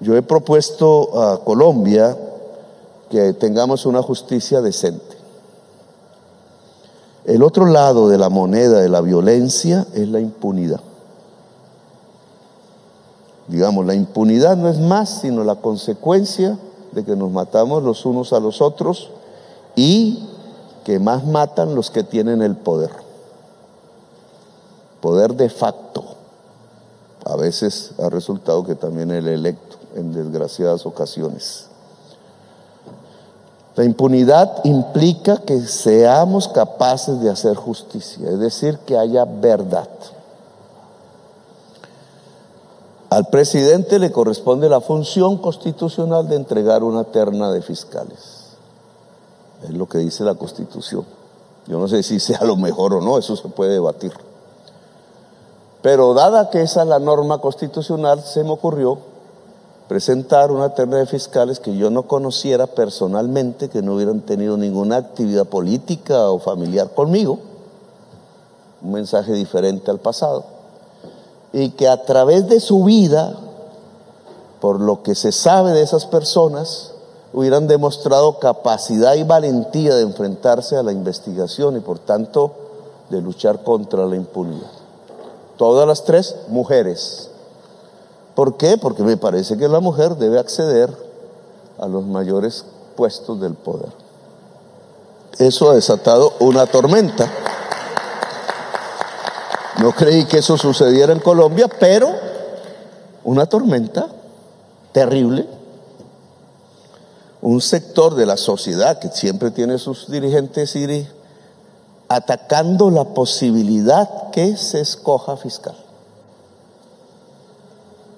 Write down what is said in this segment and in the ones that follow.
Yo he propuesto a Colombia que tengamos una justicia decente. El otro lado de la moneda de la violencia es la impunidad. Digamos, la impunidad no es más sino la consecuencia de que nos matamos los unos a los otros y que más matan los que tienen el poder. Poder de facto. A veces ha resultado que también el electo, en desgraciadas ocasiones. La impunidad implica que seamos capaces de hacer justicia, es decir, que haya verdad. Al presidente le corresponde la función constitucional de entregar una terna de fiscales. Es lo que dice la Constitución. Yo no sé si sea lo mejor o no, eso se puede debatir. Pero dada que esa es la norma constitucional, se me ocurrió presentar una terna de fiscales que yo no conociera personalmente, que no hubieran tenido ninguna actividad política o familiar conmigo, un mensaje diferente al pasado, y que a través de su vida, por lo que se sabe de esas personas, hubieran demostrado capacidad y valentía de enfrentarse a la investigación y por tanto de luchar contra la impunidad. Todas las tres mujeres. ¿Por qué? Porque me parece que la mujer debe acceder a los mayores puestos del poder. Eso ha desatado una tormenta. No creí que eso sucediera en Colombia, pero una tormenta terrible. Un sector de la sociedad que siempre tiene sus dirigentes atacando la posibilidad que se escoja fiscal.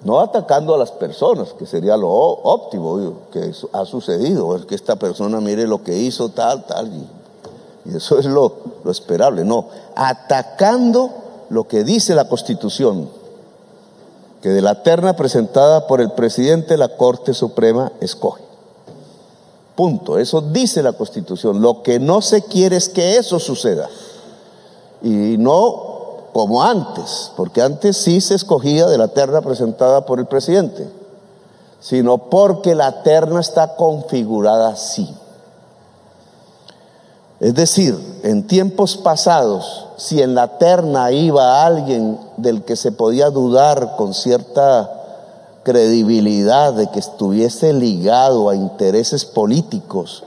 No atacando a las personas, que sería lo óptimo, que ha sucedido, es que esta persona mire lo que hizo, tal, y eso es lo esperable. No, atacando lo que dice la Constitución, que de la terna presentada por el presidente la Corte Suprema escoge. Punto, eso dice la Constitución. Lo que no se quiere es que eso suceda. Y no como antes, porque antes sí se escogía de la terna presentada por el presidente, sino porque la terna está configurada así. Es decir, en tiempos pasados, si en la terna iba alguien del que se podía dudar con cierta credibilidad de que estuviese ligado a intereses políticos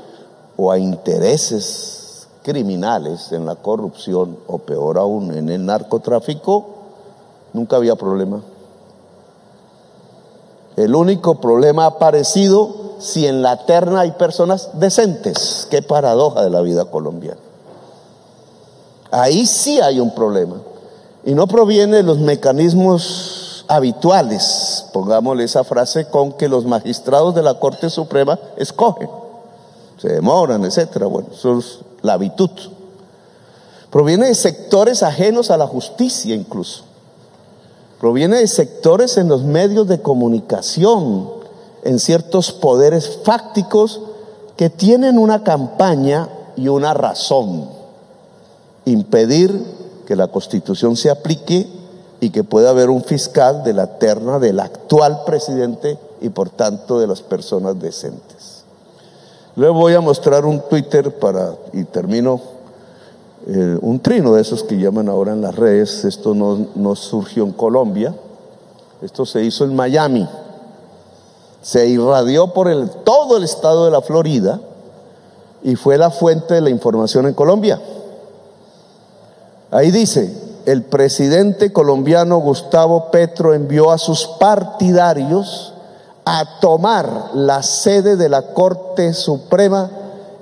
o a intereses criminales en la corrupción o peor aún en el narcotráfico, nunca había problema. El único problema ha aparecido si en la terna hay personas decentes. Qué paradoja de la vida colombiana. Ahí sí hay un problema y no proviene de los mecanismos habituales, pongámosle esa frase, con que los magistrados de la Corte Suprema escogen, se demoran, etcétera. Bueno, eso es la habitud. Proviene de sectores ajenos a la justicia incluso. Proviene de sectores en los medios de comunicación, en ciertos poderes fácticos que tienen una campaña y una razón: impedir que la Constitución se aplique y que pueda haber un fiscal de la terna del actual presidente y por tanto de las personas decentes. Luego voy a mostrar un Twitter y termino, un trino de esos que llaman ahora en las redes. Esto no surgió en Colombia, esto se hizo en Miami, se irradió por todo el estado de la Florida y fue la fuente de la información en Colombia. Ahí dice: el presidente colombiano Gustavo Petro envió a sus partidarios a tomar la sede de la Corte Suprema,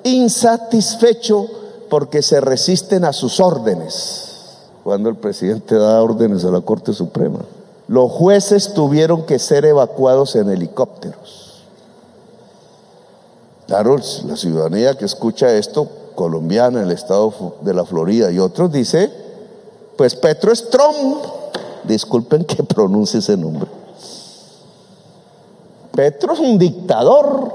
insatisfecho porque se resisten a sus órdenes. Cuando el presidente da órdenes a la Corte Suprema, los jueces tuvieron que ser evacuados en helicópteros. Claro, la ciudadanía que escucha esto, colombiana, en el estado de la Florida y otros, dice: pues Petro es Trump. Disculpen que pronuncie ese nombre. Petro es un dictador.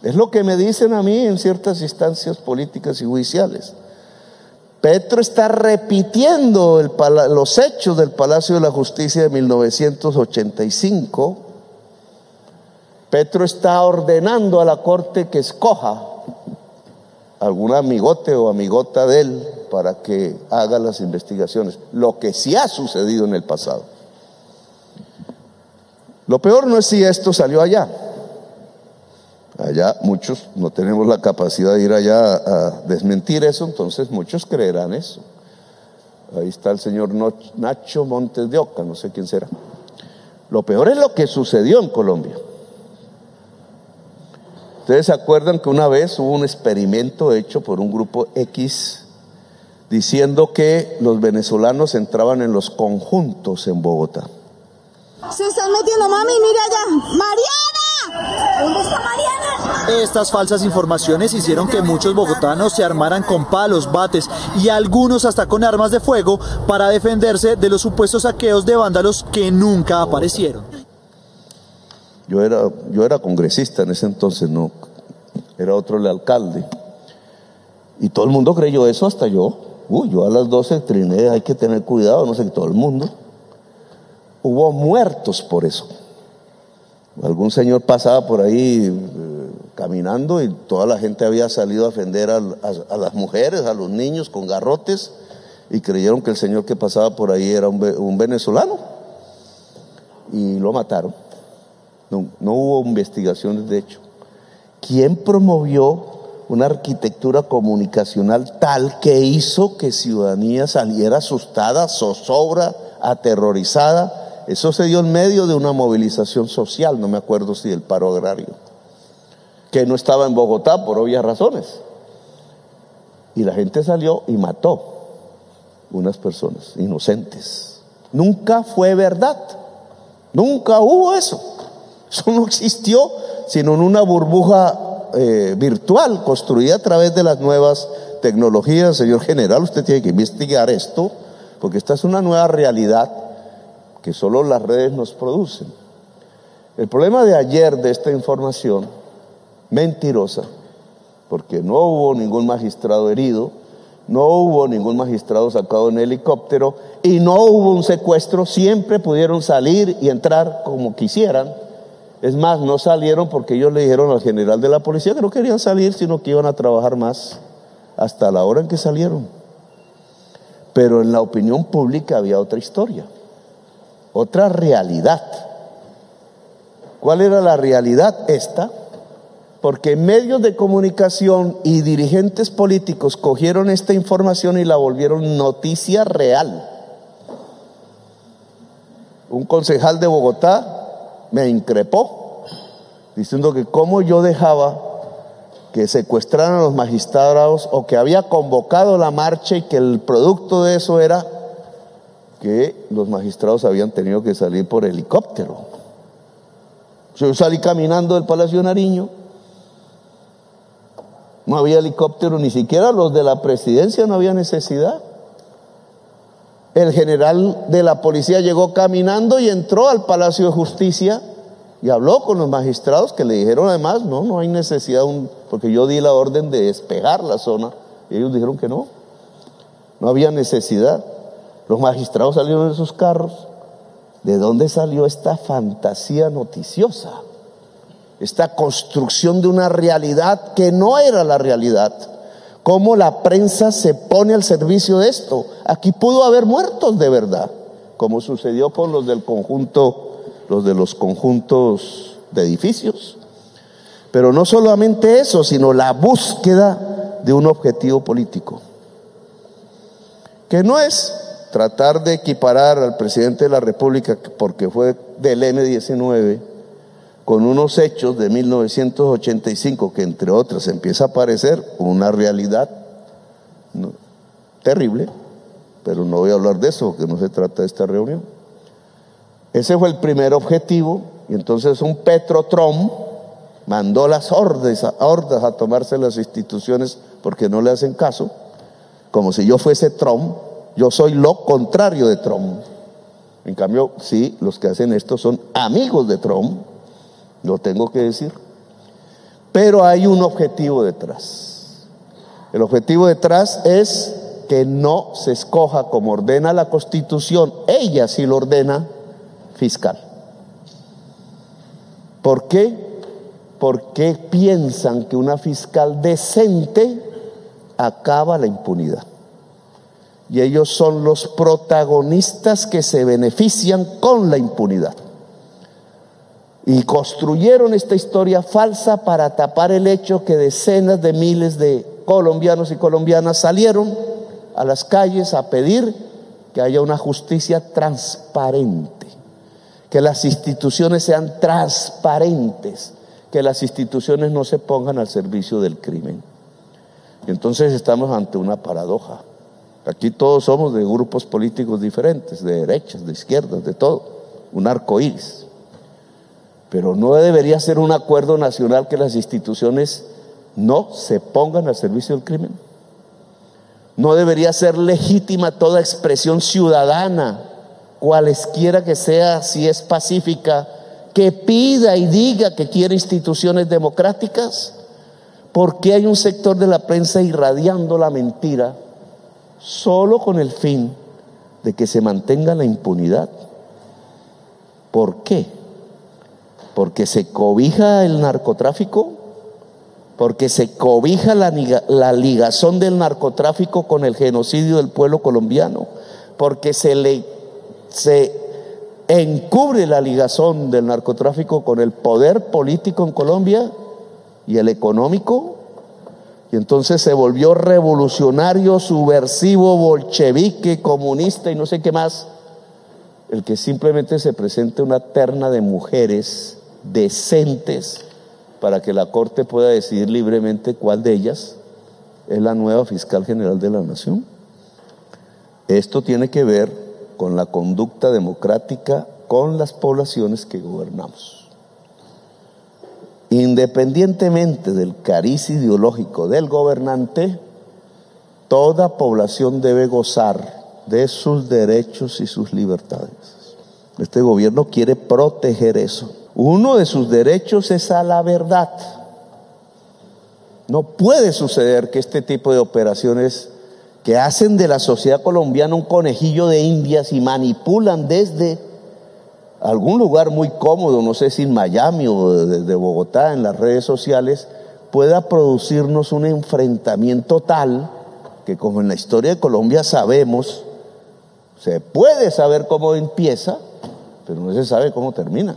Es lo que me dicen a mí en ciertas instancias políticas y judiciales. Petro está repitiendo los hechos del Palacio de la Justicia de 1985 Petro está ordenando a la Corte que escoja algún amigote o amigota de él para que haga las investigaciones, lo que sí ha sucedido en el pasado. Lo peor no es si esto salió allá. Allá muchos no tenemos la capacidad de ir allá a desmentir eso, entonces muchos creerán eso. Ahí está el señor Nacho Montes de Oca, no sé quién será. Lo peor es lo que sucedió en Colombia. Ustedes se acuerdan que una vez hubo un experimento hecho por un grupo X diciendo que los venezolanos entraban en los conjuntos en Bogotá. Se están metiendo, mami, mira allá. ¡Mariana! ¿Dónde está Mariana? Estas falsas informaciones hicieron que muchos bogotanos se armaran con palos, bates y algunos hasta con armas de fuego para defenderse de los supuestos saqueos de vándalos que nunca aparecieron. Yo era congresista en ese entonces, no, era otro el alcalde. Y todo el mundo creyó eso, hasta yo. Yo a las 12 triné, hay que tener cuidado, no sé, todo el mundo. Hubo muertos por eso. Algún señor pasaba por ahí caminando y toda la gente había salido a ofender a las mujeres, a los niños con garrotes, y creyeron que el señor que pasaba por ahí era un venezolano y lo mataron. No hubo investigaciones de hecho. ¿Quién promovió una arquitectura comunicacional tal que hizo que ciudadanía saliera asustada, zozobra, aterrorizada? Eso se dio en medio de una movilización social, no me acuerdo si del paro agrario, que no estaba en Bogotá por obvias razones. Y la gente salió y mató unas personas inocentes. Nunca fue verdad, nunca hubo eso. Eso no existió, sino en una burbuja virtual construida a través de las nuevas tecnologías. Señor general, usted tiene que investigar esto, porque esta es una nueva realidad que solo las redes nos producen. El problema de ayer de esta información mentirosa, porque no hubo ningún magistrado herido, no hubo ningún magistrado sacado en helicóptero y no hubo un secuestro, siempre pudieron salir y entrar como quisieran. Es más, no salieron porque ellos le dijeron al general de la policía que no querían salir, sino que iban a trabajar más hasta la hora en que salieron. Pero en la opinión pública había otra historia, otra realidad. ¿Cuál era la realidad? Esta, porque medios de comunicación y dirigentes políticos cogieron esta información y la volvieron noticia real. Un concejal de Bogotá me increpó diciendo que cómo yo dejaba que secuestraran a los magistrados, o que había convocado la marcha y que el producto de eso era que los magistrados habían tenido que salir por helicóptero. Yo salí caminando del Palacio de Nariño, no había helicóptero, ni siquiera los de la presidencia, no había necesidad. El general de la policía llegó caminando y entró al Palacio de Justicia y habló con los magistrados, que le dijeron además, no hay necesidad, porque yo di la orden de despejar la zona, y ellos dijeron que no había necesidad. Los magistrados salieron de sus carros. ¿De dónde salió esta fantasía noticiosa? Esta construcción de una realidad que no era la realidad. ¿Cómo la prensa se pone al servicio de esto? Aquí pudo haber muertos de verdad, como sucedió con los de los conjuntos de edificios. Pero no solamente eso, sino la búsqueda de un objetivo político, que no es tratar de equiparar al presidente de la República, porque fue del M-19, con unos hechos de 1985 que entre otras empieza a aparecer una realidad terrible, pero no voy a hablar de eso porque no se trata de esta reunión. Ese fue el primer objetivo, y entonces un Petro Trump mandó las hordas a tomarse las instituciones porque no le hacen caso, como si yo fuese Trump. Yo soy lo contrario de Trump. En cambio, sí, los que hacen esto son amigos de Trump, lo tengo que decir. Pero hay un objetivo detrás. El objetivo detrás es que no se escoja, como ordena la Constitución, ella sí lo ordena, fiscal. ¿Por qué? porque piensan que una fiscal decente acaba la impunidad. Y ellos son los protagonistas que se benefician con la impunidad. Y construyeron esta historia falsa para tapar el hecho que decenas de miles de colombianos y colombianas salieron a las calles a pedir que haya una justicia transparente, que las instituciones sean transparentes, que las instituciones no se pongan al servicio del crimen. Y entonces estamos ante una paradoja. Aquí todos somos de grupos políticos diferentes, de derechas, de izquierdas, de todo, un arco iris. Pero no debería ser un acuerdo nacional que las instituciones no se pongan al servicio del crimen. No debería ser legítima toda expresión ciudadana, cualesquiera que sea, si es pacífica, que pida y diga que quiere instituciones democráticas. ¿Por qué hay un sector de la prensa irradiando la mentira solo con el fin de que se mantenga la impunidad? ¿Por qué? ¿Porque se cobija el narcotráfico? ¿Porque se cobija la ligazón del narcotráfico con el genocidio del pueblo colombiano? ¿Porque se encubre la ligazón del narcotráfico con el poder político en Colombia y el económico? Y entonces se volvió revolucionario, subversivo, bolchevique, comunista y no sé qué más, el que simplemente se presente una terna de mujeres decentes para que la Corte pueda decidir libremente cuál de ellas es la nueva fiscal general de la nación. Esto tiene que ver con la conducta democrática con las poblaciones que gobernamos. Independientemente del cariz ideológico del gobernante, toda población debe gozar de sus derechos y sus libertades. Este gobierno quiere proteger eso. Uno de sus derechos es a la verdad. No puede suceder que este tipo de operaciones que hacen de la sociedad colombiana un conejillo de indias y manipulan desde algún lugar muy cómodo, no sé si en Miami o desde Bogotá, en las redes sociales, pueda producirnos un enfrentamiento tal que, como en la historia de Colombia sabemos, se puede saber cómo empieza, pero no se sabe cómo termina.